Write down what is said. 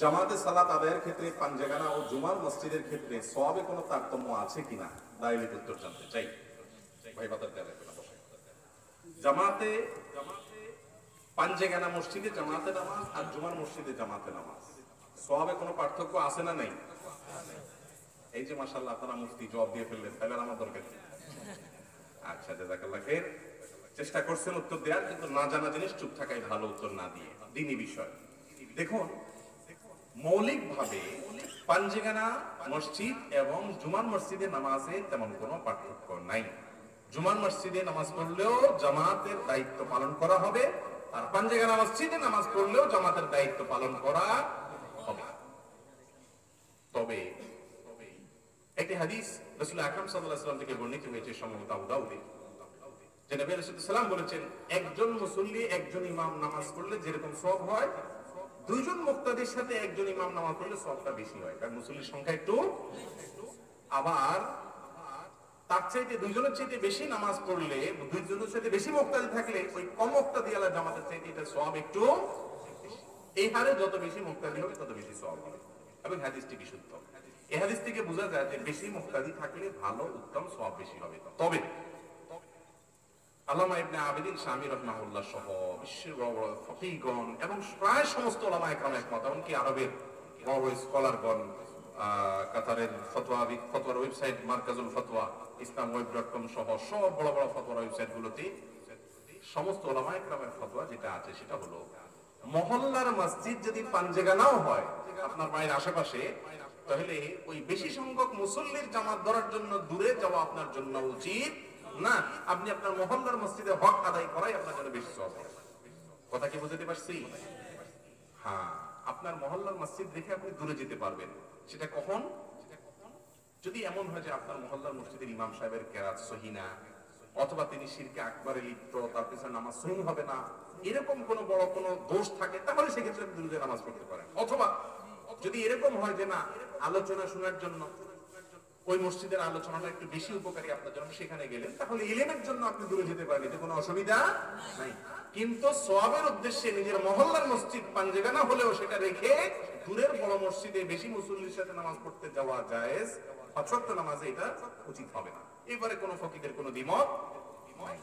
জামাতে সালাত আদায়ের ক্ষেত্রে পাঞ্জেগানা ও জুমার মসজিদের ক্ষেত্রে সওয়াবে কোনো তারতম্য আছে কিনা ডাইরেক্ট উত্তর জানতে চাই। ভাই বাতার দেওয়া লাগবে না, বসে। জামাতে পাঞ্জেগানা মসজিদে জামাতে নামাজ আর জুমার মসজিদে জামাতে নামাজ সওয়াবে কোনো পার্থক্য আছে না নেই? এই যে মাশাআল্লাহ আপনারা মুফতি জবাব দিয়ে ফেললেন, তাহলে আমার দরকার কি? আচ্ছা, জাযাকাল্লাহ খাইর। চেষ্টা করছেন উত্তর দেওয়ার, কিন্তু না জানা জিনিস চুপ থাকাই ভালো, উত্তর না দিয়ে। দ্বীনি বিষয় দেখুন, মৌলিকভাবে পাঞ্জেগানা মসজিদ এবং জুমার মসজিদে নামাজে তেমন কোনো পার্থক্য নাই। জুমার মসজিদে নামাজ পড়লেও জামাতের দায়িত্ব পালন করা হবে, আর পাঞ্জেগানা মসজিদে নামাজ পড়লেও জামাতের দায়িত্ব পালন করা হবে। তবে একটি হাদিস রাসূল আকরাম সাল্লাল্লাহু আলাইহি ওয়াসাল্লাম থেকে বর্ণিত হয়েছে, সম্ভবত আবু দাউদে, যে নবী রাসূলুল্লাহ সাল্লাল্লাহু আলাইহি ওয়াসাল্লাম বলেছেন, একজন মুসল্লি একজন ইমাম নামাজ পড়লে যেরকম সওয়াব হয়, দুইজন মুক্তাদির সাথে একজন ইমাম নামাজ পড়লে সওয়াবটা বেশি হয়, কারণ মুসল্লির সংখ্যা একটু। আবার তার চাইতে দুইজনের চাইতে বেশি নামাজ পড়লে, দুইজনের চাইতে বেশি মুক্তাদি থাকলে, ওই কম মুক্তাদি আলা জামাতের চাইতে এটা সওয়াব একটু এই হারে যত বেশি মুক্তাদি হবে তত বেশি সওয়াব হবে। এবং হাদিসটি বিশুদ্ধ। এই হাদিস থেকে বোঝা যায় যে বেশি মুক্তাদি থাকলে ভালো, উত্তম, সওয়াব বেশি হবে। তবে আল্লামা ইবনে আবিদিন শামী রাহমাহুল্লাহ সহ বিশ্বের বড় বড় ফকিহগণ এবং প্রায় সমস্ত উলামা একরাম একমত, এমনকি আরবের বড় বড় স্কলারগণ, কাতারের ফতোয়ার ওয়েবসাইট মার্কাজুল ফতোয়া, islamweb.com সহ সব বড় বড় ফতোয়ার ওয়েবসাইটগুলোতে সমস্ত উলামা একরামের ফতোয়া যেটা আছে সেটা হলো, মহল্লার মসজিদ যদি পাঞ্জেগানাও হয় আপনার বাড়ির আশেপাশে, তাহলে ওই বেশি সংখ্যক মুসল্লির জামাত ধরার জন্য দূরে যাওয়া আপনার জন্য উচিত না। আপনি আপনার মহল্লার মসজিদে হক আদায় করাই আপনার জন্য বেশি সওয়াব হবে। কথা কি বুঝতে পারছি? হ্যাঁ, আপনার মহল্লার মসজিদ দেখে আপনি দূরে যেতে পারবেন। সেটা কখন? যদি এমন হয় যে আপনার মহল্লার মসজিদের ইমাম সাহেবের কেরাত সহি না, অথবা তিনি শিরকে আকবারে লিপ্ত, তার পিছনে নামাজ সহি হবে না, এরকম কোন বড় কোন দোষ থাকে, তাহলে সেক্ষেত্রে আপনি দূরে নামাজ পড়তে পারেন। অথবা যদি এরকম হয় যে না, আলোচনা শোনার জন্য ওই মসজিদের আলোচনাটা একটু বেশি উপকারী আপনার জন্য, সেখানে গেলেন, তাহলে ইলমের জন্য আপনি দূরে যেতে পারেন, এতে কোনো অসুবিধা নাই। কিন্তু সওয়াবের উদ্দেশ্যে নিজের মহল্লার মসজিদ পাঞ্জেগানা হলেও সেটা রেখে দূরের বড় মসজিদে বেশি মুসল্লির সাথে নামাজ পড়তে যাওয়া জায়েজ, পাঁচ ওয়াক্ত নামাজে এটা উচিত হবে না। এবারে কোনো ফকিদের কোনো দ্বিমত নাই।